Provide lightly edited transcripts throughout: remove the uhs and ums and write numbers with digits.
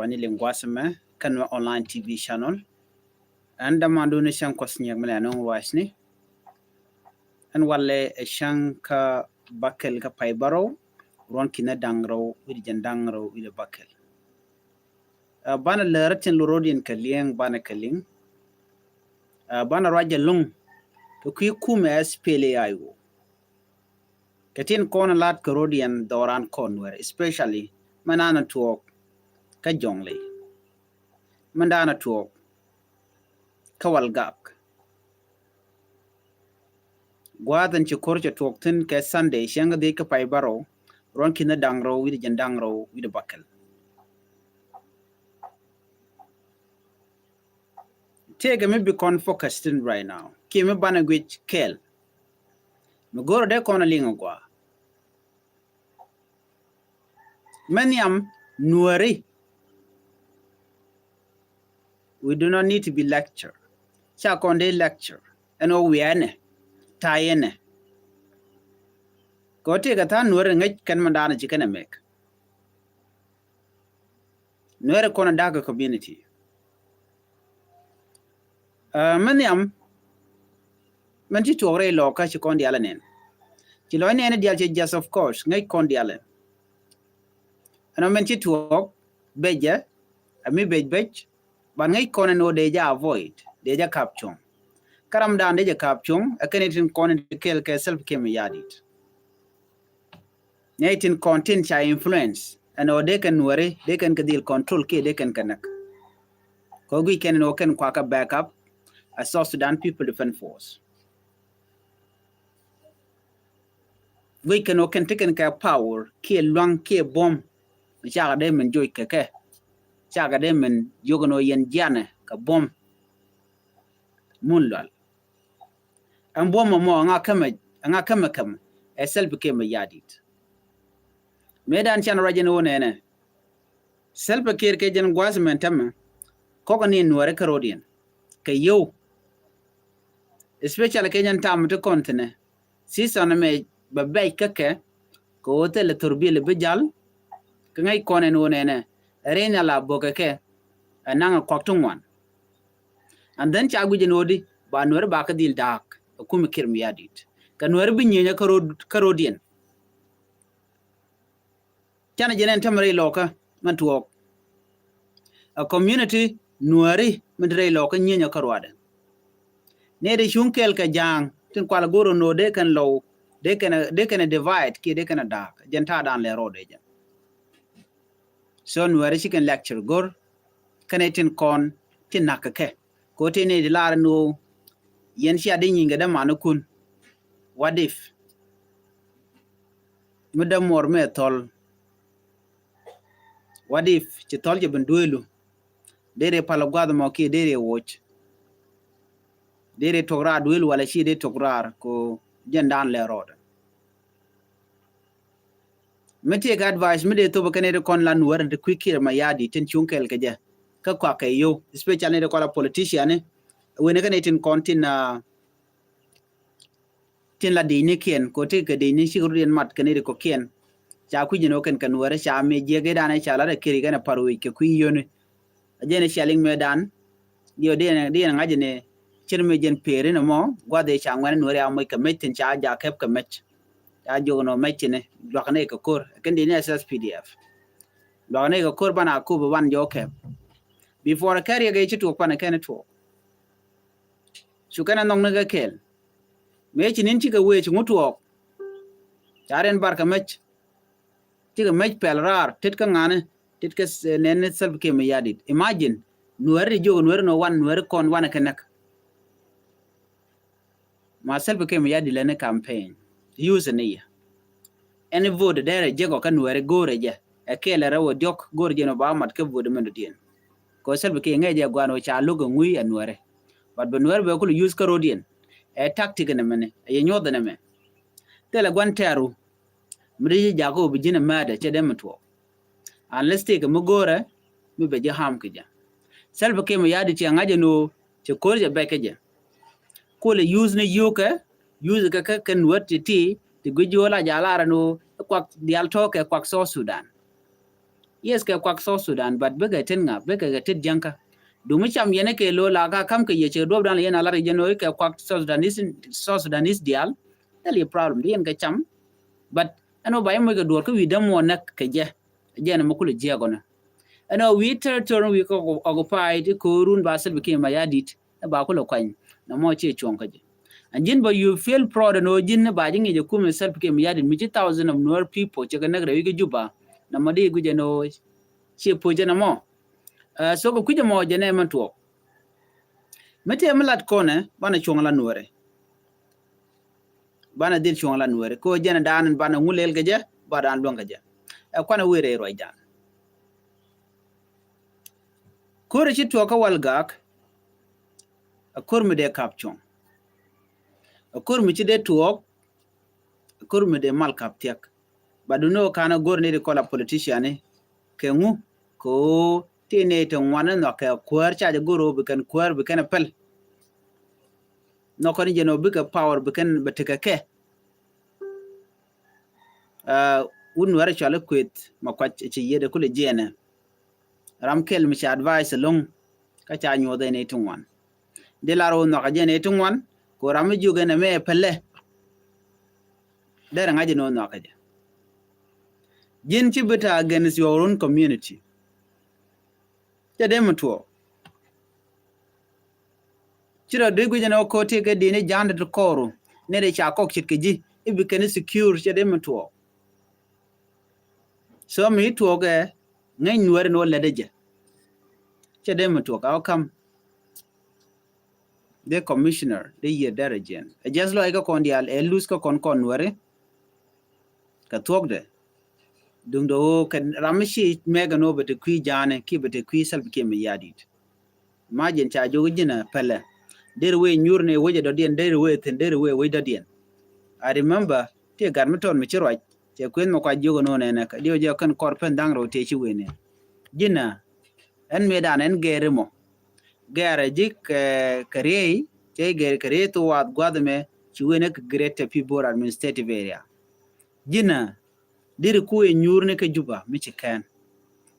wani lingwasme kan online TV channel anda mandu ne shan kwasnyak mlanon wasni an walle shanka bakel ka paibaro ron kina dangro wirjan dangro wile bakel bana leratin lurodin kalien bana kalin bana raja lung to ki kume spele ayo katin kona lat karodian doran konwer especially manana tuok ka jongle mandana tuok ka walgak gwadan ci korja tuok tin ka sunday shanga de ka paibaro ron kina dangro wirjan dangro wile bakel take me be focused in right now kimi bana gwich kel me goro de kona lingo gwa manyam nuari we do not need to be lecture cha konde lecture eno wiene tayene ko te ga ta nuari ngai kan mandana jikana mek nuari kona daga community manyam manti tore loka ci kondi ala nen ci lo ne dial ci just of course ngai kondi ala ano manti tuok beja ami bej ban ngai kono no deja avoid deja caption karam dan deja caption akanitin kono kel ke self kem yadit naitin content cha influence ano de kan wore de kan kadil control ke de kan kanak ko gui ken no ken kwa ka backup a South Sudan People Defense Force. We can take a power, kill long, kill bomb, Chaga dem and joy keke. Chaga dem and Yogono yen jana, ka bomb moonlal. And bomb more, and I come, a self became a yardit. Medan chan rajan one, self a kir kajan guasmentama, coganin were Carodian. Kayo. Especially Kenyan tam to continent. Season me babay kake ko hotel turbil bijal kangay konen wonene arena la bokake ananga kwaktung and then chagu jenodi ba nwer ba ka dil dak kum kirmi yadit kanwer binyenya karodian chana jenen tamre loka mantuok a community nuari mendre loka nyenya karwada nede shunkel ka jang tin kwala goro no de kan low de can divide ki de can dark jenta dan le road eja so nuare shi kan lecture gor kanetin kon tin nakake ko te ne dilar no yen shi adin yinga da manukun what if mudam mor me tol what if ci tol je benduelu dere palagwad mo ki dere watch dere togra duel wala shi de tograr ko jendan le road me take advice me de to bakane de kon lan war de quicker ma yadi ten chunkel ke ja ka kwa ke yo especially de kola politician we ne kan tin kontin tin la de ne ken ko te ke de ni shi rudien mat kan de ko ken cha ku jino kan kan war cha me je ge dan cha la de kiri kana parwi ke ku yo ne ajene shaling me dan yo de ngaje ne chirme jen pere no mo gwade cha ngwan no ya mo ka metin cha ja kep ka mech ya jogo no mechine dokane ka kor kendi ne SSPDF dokane ka kor bana ku ban jo kep before carry ga chitu pana kana to su kana nong na kel me chinin chi ga we chi mutuok charen bar ka mech ti ga mech pel rar tit ka ngane tit ka nen self ke me yadit imagine nuer jogo nuer no wan nuer kon wana kanak myself became yadi lene campaign use ne any vote there jego kan were gore je e kele rawo diok gore je no ba mat ke vote men dien ko self ke ngeje gwano cha lugo ngui anwere but benwer be ko use Carodian e tactic ne mene e nyoda ne me tele gwanteru mri jago bijina mada che dem to unless take mo gore mi be je ham kija self ke mo yadi che ngaje no che korje be keje ko le use ne yoka use ka kan wati ti gujola jalara no kwak dial toke kwak so Sudan yes ke kwak South Sudan but bega tenga bega tet janka dumi cham yene ke lo la ka kam ke yeche do dan yena la region ke kwak South Sudanese dial dali problem yen ke cham but ano ba yemo ke do ko wi damo nak ke je na makulu je gona ano wi territory wi ko occupied ko run ba sel ke mayadit ba ko lo kwan na mo che chon ka je anjin but you feel proud no jin ba jingi je kuma self ke mayadit mi 1000 of Nuer people che kana wi ke juba na madi guje no che po je na mo so ko kuje mo je ne man to mete malat kone bana chon la Nuere bana dil chon la Nuere ko je na dan bana ngulel ke je ba dan long ke je kwana were ro jan ko re chi to ka walgak akur mi de kapchon akur mi chi de tuok akur mi de mal kap tiak baduno kana gor ne de kola politician ke ngu ko tine to wana no ka kwar cha de goro bi kan kwar bi kan pel no ko ni no bi ka power bi kan beteka ke un wara chala kwet makwach chi yede kule jena ram kel mi cha advice long ka cha nyode ne tungwan de laro no ka jene tungwan ko ram ju gene me pelle dere ngaji no ka je jin ci bita against your own community te dem to ciro de gu jeno ko te ke dine jande to koru ne de cha kok chit ke ji ibi ken secure te dem to so mi to ge ngai nuer no ledeje te dem to ka kam the commissioner the year darajen just like ko kondial lose ko kon nuere ka tok de dung do kan ramishi mega no bete kui jane ki bete kui sal ke mi yadit imagine cha jogo jina pele der we nyurne woje do dien der we ten der we do dien I remember te garmiton mi chirwa te kwen mo kwa jogo no ne ka dio je kan korpen dang ro te chi wene jina en medan en geremo gare jik karei te ger kare to wat gwadme chi wene great people administrative area jina dir ku e nyurne ke juba mi ci kan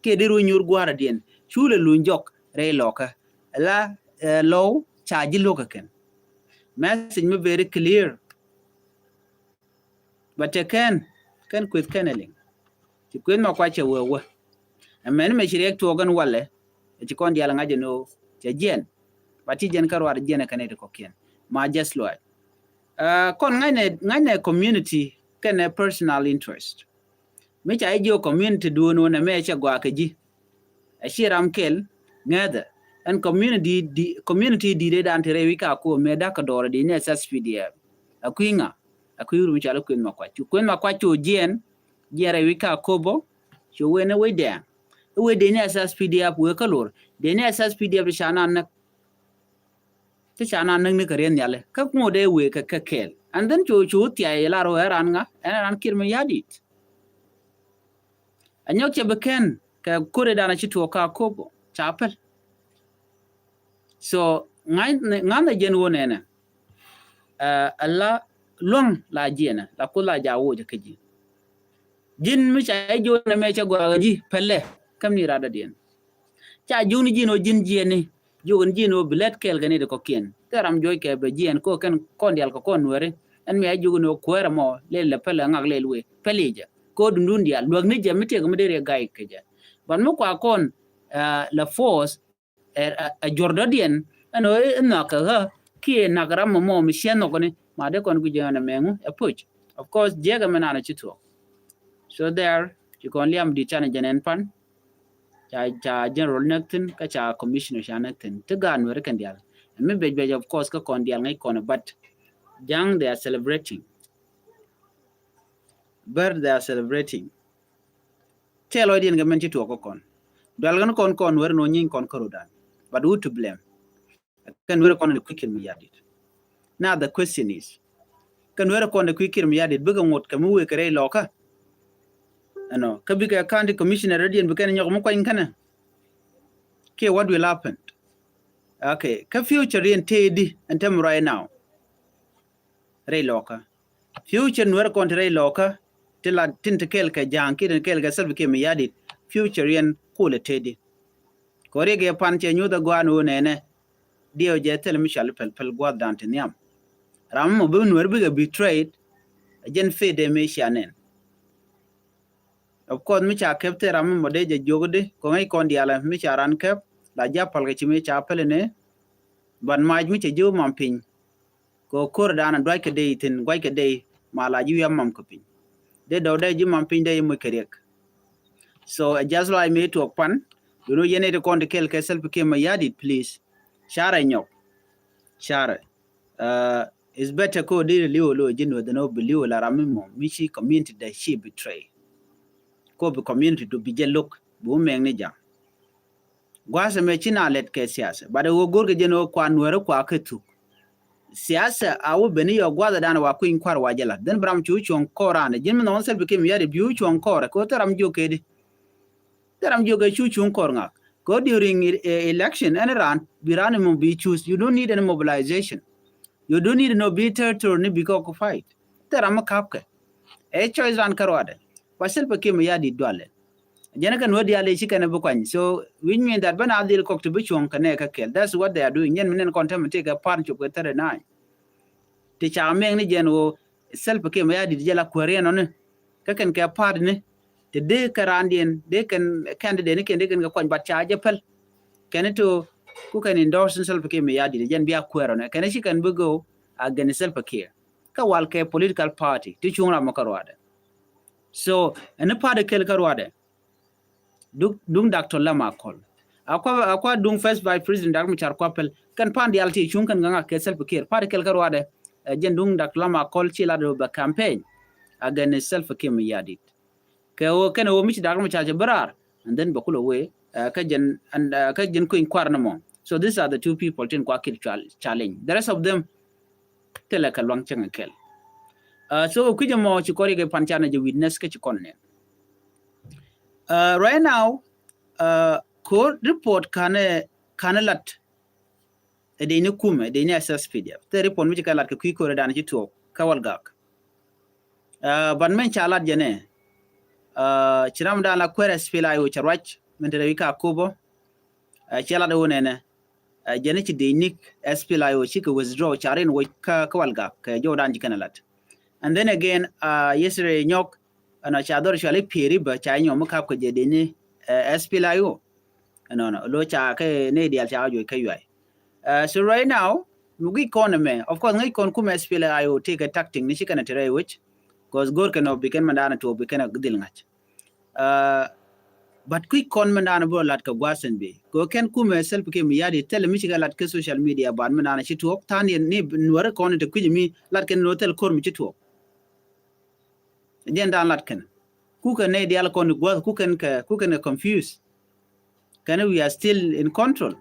ke diru nyur gwara dien chule lunjok re loka la low chaji loka ken message me very clear but can quit kenneling ti kwen ma kwa che wewe amen me shirek to gan wale ti kon diala ngaje no te jen bati jen karwar jen kan e ko ken ma just lo kon ngane community ken personal interest me cha jo community do no na me cha gwa keji ashiram kel ngada and community di de dan tere wika ko me da ka dora di ne SSPDF akuinga akuyuru chala kwen makwa chu jen jere wika kobo chu wene we de ne SSPDF we kalor de ne SSPDF shana nak ti shana nak ne karen yale ka mo de we ka kel and then chu ti ay la ro ran nga ran kirme yadit anyok che beken ka kore dana chi to ka kobo chapel so ngana jen wone ne Allah long la jena la kula jawo je keji jin mi cha jo na me cha gwa ji pelle kam ni rada dien cha juni jino jin jeni jogon jino bilet kel gane de ko ken teram joy ke be jien ko kan kon dial ko kon were en me jogono ko era mo le pelle ngak le we pelija ko dundun dial log ni je mite ko medere gay keja ban mo kwa kon la force a jordadien ano na ka ha ki na gram mo mi sheno ko ni ma de kon gujana mengu approach of course jega menana chito so there you can liam di chana janen pan cha general naktin ka cha commissioner shanatin to gan wer kan dial me be of course ka kon dial ngai kon but jang they are celebrating tell odien ga men chito ko kon dal gan kon wer no nyin kon korudan but who to blame kan wer kon quick me yadit. Now the question is, can we record the quick yadid big ngot kamu we kare loka? Ano, kabika county commissioner ready and began your mukwa inkana. Okay, what will happen? Okay, ka future in tedi and tem right now. Ray loka. Future nwer kon ray loka till a tint kel ka janki and kel ga self became yadid. future yen kule tedi kore ge pan che nyu da gwanu nene dio je tel mi shal pel gwa dante niam ram mo bu nwer bi betrayed jen fede me shanen of course mi cha kepte ram mo de je jogde ko ngai kon diala mi cha ran kep la japal ge chimi cha pelene ban maj mi che jo mam pin ko kor dana dwai ke de tin gwai ke de mala ju yam mam ko pin de do de ji mam pin de mo kerek so just like me to pan you know yene de kon de kel ke self ke ma yadi please shara nyok shara is better ko de liwo lo jino de no biliwo la ram mo mi shi community da shi betray ko be community to bije look bu meng ni jam gwasa me china let ke siasa bade wo gorge jeno kwa nwere kwa ketu siasa awu beni yo gwada dana wa kuin kwar wajela den bram chu chon korane jin no sel bikem yade biu chon kore ko taram jokede taram joge chu chon kor ngak ko during election and ran birane mo be choose you don't need any mobilization you don't need no bitter to ni biko ko fight taram kapke e choice ran karwade wasel bikem yade dwale jana kan wadi ale shi kana bukwan so which mean that bana adil kok to bichon kana ka kel that's what they are doing yen minen content take a part of the nine ti cha meng ni jen wo self ke ma yadi jela kwere no ne ka kan ka part ne te de karandien de kan candidate ne ken de kan ka kwan bat cha jepel kan to ku kan endorse self ke ma yadi jen biya kwere ne kan shi kan bugo against self ke ka wal ke political party ti chungra makarwade so en part kel karwade dung Dr. Lama call akwa dung first vice president dak michar kwapel kan pandi alti chung kan nganga ke self care par kel karwade jen dung Dr. Lama call chila do ba campaign against self care yadit ke o ken o mich dak michar barar and then bakulo we ka jen ko in kwarna mo so these are the two people tin kwa kil challenge the rest of them tele ka lwang changa kel so kuje mo chikori ge panchana je witness ke chikonne right now court report kana lat de ni kume de ni SSPDF the report mi kala ke ku ko dan ci to kawal gak ban men chalat jene chiram da la kwere spila yo charwach men de wika kubo chala do nene jene ci de nik spila yo ci ko withdraw charin wo kawal gak ke jodan ji kana lat and then again yesterday nyok ana chador shale peri ba cha nyom ka ko je de ni SPLIO no lo cha ke ne dial cha jo ke yai so right now mugi economy of course ngai kon kuma SPLIO take a tactic ni shikana tere which cause gor kana biken mandana to biken gdil ngach but quick kon mandana bo lat ka gwasen be ko ken kuma self ke mi yadi tele mi shiga lat ke social media ban mandana shi to tan ni nware kon te kujimi lat ken no tel kor mi to jenda lat ken kuka ne dial kon gwa kuken confused kana we are still in control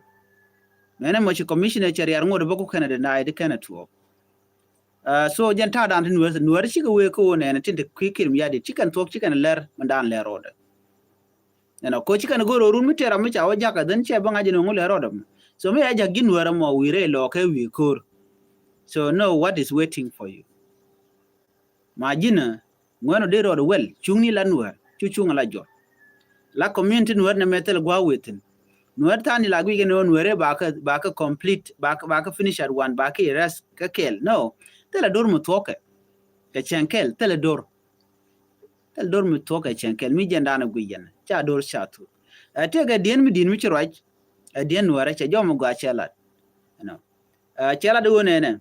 mena mo chi commissioner chariar ngod bako kana de naide kana to so jenta dan nuwer chi we ko ne tinte kwikir mi yadi chikan tok chikan ler mandan ler roda ko chikan goro run mi tera mi chawo jaka dan che banga jino ngule roda so me aja ginwara mo wire lo ke wi kor so know what is waiting for you majina ngono de road well chungni la nuwer chuchunga la jo la community nuwer na metel gwa wetin nuwer tani la gwi no nuwere ba ka complete ba ka finish at one ba ka res ka kel no tela dor mu toke ka chenkel tela dor mu toke chenkel mi jenda na gwi yen cha dor chatu te ga dien mi chiraj dien nuwere cha jo mu gwa chela chela do ne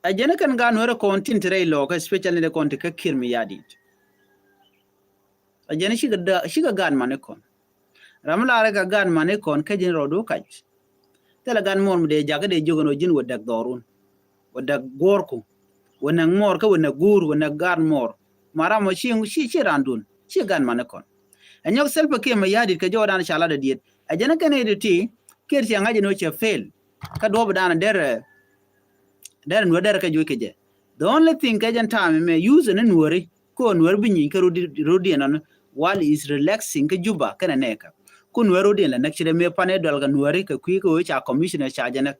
ajene kan ga nuwere kontin tere lo ka especially de konti ka kirmi yadi ajene shiga gan mane kon ramla re ga gan mane kon ka jin rodo kaj tela gan mor de jaga de jogono jin wadak dorun wadak gorku wona ngor ka wona gur wona gan mor mara mo shi randun shi gan mane kon anyok selpa ke ma yadi ka jodan shala de diet ajene kan editi kirti ngaje no che fail ka do badana der no der ka joke je the only thing ka jan time me use ne nuori ko nuor binyi ka rodi nan while is relaxing ka juba kana neka ko nuor rodi la nak chire me pane dol ga nuori ka ku ko cha commissioner cha jana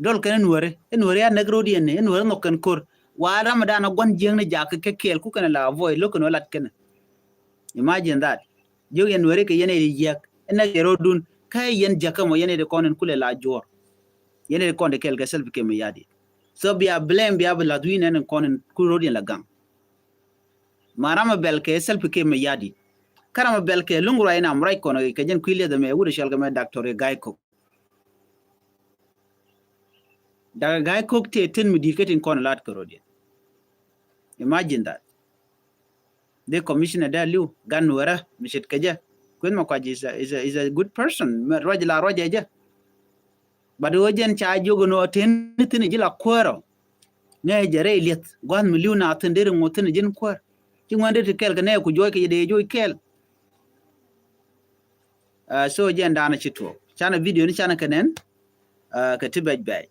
dol kana nuori ya nak rodi ne nuor no kan kor wa ramadan gon jeng ne jak ka kel ku kana la void lo ko lat kana Imagine that. You yen were ke yene yak ena gero dun kay yen jakamo yene de konen kule la jor. Yene de konde kel gasel ke me yadi. So be a blame be able la duin en konen kurodi la gang. Marama bel ke sel ke me yadi. Karama bel ke lungura ina amrai kono ke jen kwile de me wuri shal me doctor guy cook. Da guy cook te tin mi diketin kon lat korodi. Imagine that. The commissioner there liu gan wara mishit kaja. Kwen makwaji is a good person. Roja la roja ja. But ojen cha jogo no tin tin jila kwero. Ne jere liet gwan miliu na tendere ngotin jin kwero. Ci ngwande te kel ne ku joy ke de joy kel so jen dana ci to chana video ni chana kanen ka tibaj bay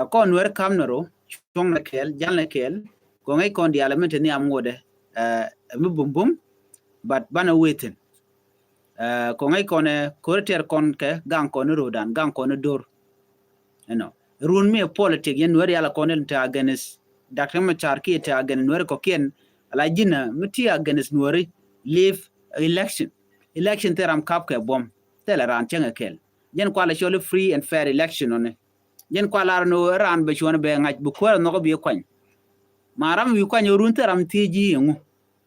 kon wer kamnaro chong na kel jan na kel ko ngai kon di element ni am ngode mi bum bum but bana weten ko ngai kon ko ter kon ke gang kon rodan gang kon dor run me politic yen wer yala kon ta against Dr. Machar ki ta against wer ko ken ala jina miti against nori leave election teram kap ke bom tela ran chenga kel jen kwala shole free and fair election on jen kwala no ran be chona be ngaj bu ko no be kwan maram wi kwan run teram tiji ngu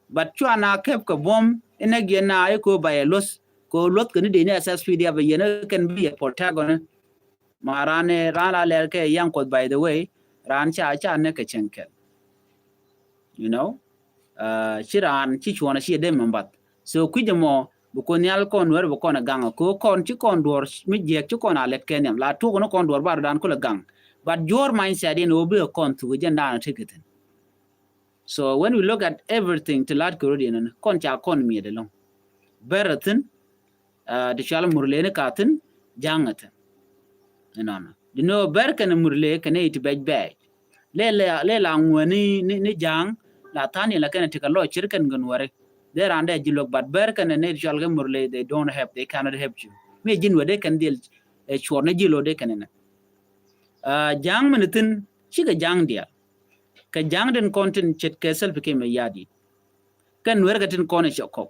but chwana kep ke bom ene gena ay ko by los ko lot ke ni de ni SSPD aba yena ken be protagonist marane rana ler ke yankod by the way ran cha ne ke chenkel chiran chi chwana chi de membat so kujamo bu ko nyal kon wer bu kon gang ko kon chi kon dor mi je chi kon alet kenem la tu ko kon dor bar dan ko la gang but your mindset in obi kon tu jenda na ticket. So when we look at everything to lat Corodian kon cha kon mi de long beratin de chala murle ne katin jangatin ber kan murle kan it bej bej le la ngwani ni jang la tani la kan tika lo chirkan gunware there and there jilok but ber kan ne chalga murle they cannot help you me jinwa de kan dil chorna jilo de kan ne jang manatin shiga jang dia ka jang den content chet kesel pike me yadi kan wer gatin kone chokok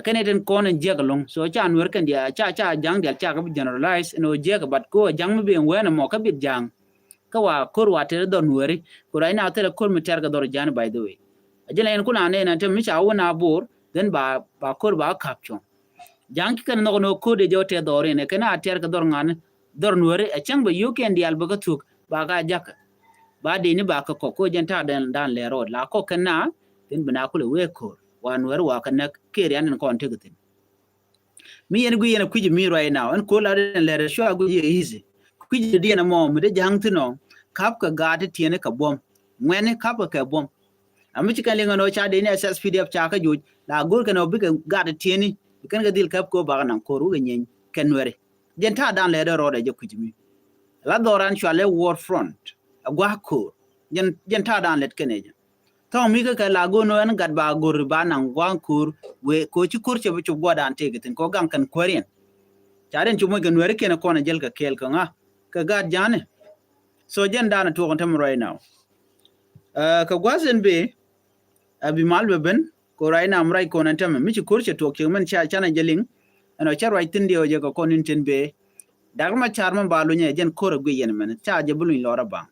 kan eten kone jegalong so chan wer kan dia cha jang dia cha ka generalize no jeg but ko jang me be wena mo ka bit jang ka wa korwa te don weri ko raina te ko mi terga dor jan by the way ajela en kuna ne na te mi cha wona bor then ba kor ba kapcho jang ki kan no ko de jote dor ne kana terga dor ngan dor weri a chang ba yuken dial ba ka tuk ba ga jak ba de ni ba ka ko jenta dan le rod la ko kana den bana ko le we ko wan wer wa kana keri an ko ante gutin mi en gu yena kuji mi right now en ko la den le sho gu easy kuji de na mo mi de jang tino kap ka gade tiene ka bom ngene kap ka bom ami ci kan le ngono cha de ni SSPDF cha ka juj la gor ka no bi ka gade tiene kan ga dil kap ko ba nan ko ru ga nyen ken were den ta dan le de ro de kuji mi la doran chale war front agwa ko den ta dan let kene to mi ka la go no en gad ba gor ba nan gwan kur we ko ci kur ce bu ci goda ante gitin ko gan kan korean taren ci mo gan were ken ko na jel ka kel ka nga ka gad jane so jen dana to on tam right now ka gwazen be abi malbe ben ko right now amrai ko nan tam mi ci kurce to ke man cha chana jelin ano char right tinde o je ko konin tin be dagma charman balu nye jen kora gwe yen men cha je bulun lora ba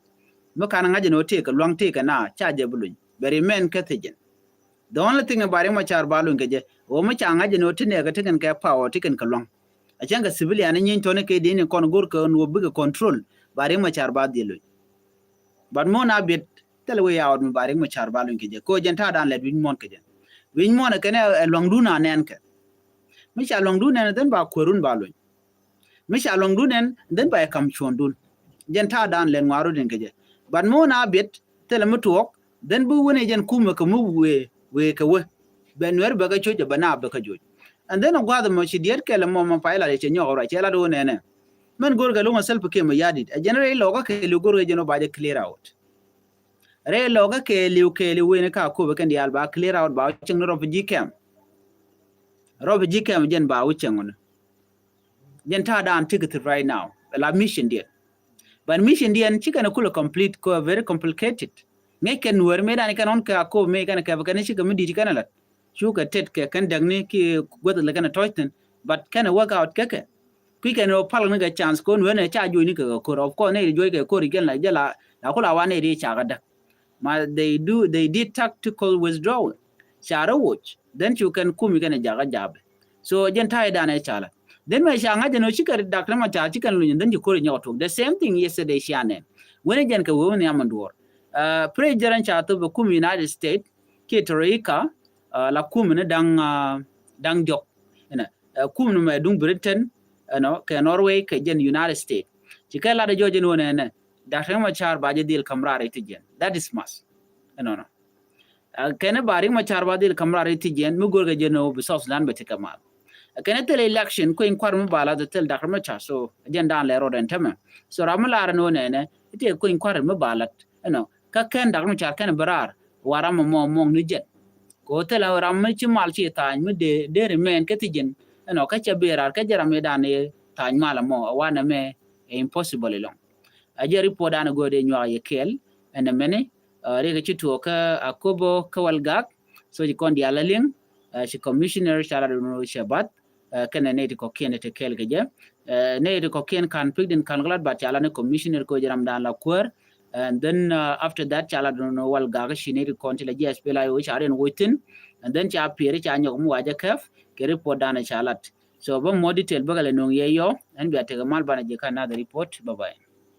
mo kana ngaje no te ka long te ka na cha je bulun beri men ka tejen the only thing about ma char balu ngeje o mo cha ngaje no tine ka teken ka power teken ka long a changa civilian nyin to ne ke dini kon gor ka no biga control bari ma char ba dilu but mo na bit telwe ya od bari ma char balu ngeje ko jen ta dan le win mon ke jen win mon ka ne long du na nen ka mi cha long du nen den ba korun balu misha long dunen den ba kam chondun jen ta dan len waru den keje ban mo na bit tele mutuok den bu woni jen kuma ka mu we ka we ben wer ba ga choje bana ba ka joj and then gwa the mo chi diet kele mo ma faila le che nyoro che la do ne men gor ga lunga self ke mo yadit a generally loga ke lu gor ga no ba de clear out re loga ke lu we ne ka ko ba kan dial ba clear out ba ching ro ji kem jen ba u chengon jen ta dan ticket right now la mission dia but mission dia chika na kula complete ko very complicated ngai ken wer me dan kan on ka ko me kan ka ba kan chika mi di kan la shuka tet ke kan dagni ki gwada la kana toiten but kana work out keke qui can pal nga chance ko no ne cha ju ni ko of course ne jo ke ko rigen la jela la ko la wane ri cha gada ma they did tactical withdrawal shara watch then you can kum gana jaga jab so jen tai da ne chala then me sha ngaje no shikar dakra ma cha chikan lu then ko ri nyato the same thing yesterday shane when jen ka wo ne amandur pre jaran cha to kum United States ke Troika la kum ne dang jok ina kum no me dung Britain no ke Norway ke jen United States chika la da joje no ne dakra ma char baje dil kamra re tijen that is mas no kene bari ma char badil kamra re tijen mu gorga jeno bi South Sudan bete kamal kene tele election ko in kwar mu bala de tel dakra ma cha so jen dan le roden tama so ramala no ne ite ko in kwar mu balat ka ken dakra ma char ken barar wara mo ni jet ko tele ram ma chi mal chi tan mu de remain ke tijen ka cha berar ka jara me dan e tan mala mo wana me impossible long ajeri podana gode nywa ye kel ene mene rega chitu ka akobo kawalgak so ji kondi alaling shi commissioner shara no shabat kana ne ko kene te kel geje ne ko ken kan pigden kan glad ba chala ne commissioner ko jaram dan la kur and then after that chala no walgak shi ne ko ntila gs pela yo sharen wotin and then cha pere cha nyok mu waja kaf ke report dana chalat so ba mo detail bagale no yeyo and bi atega mal bana je kana the report bye bye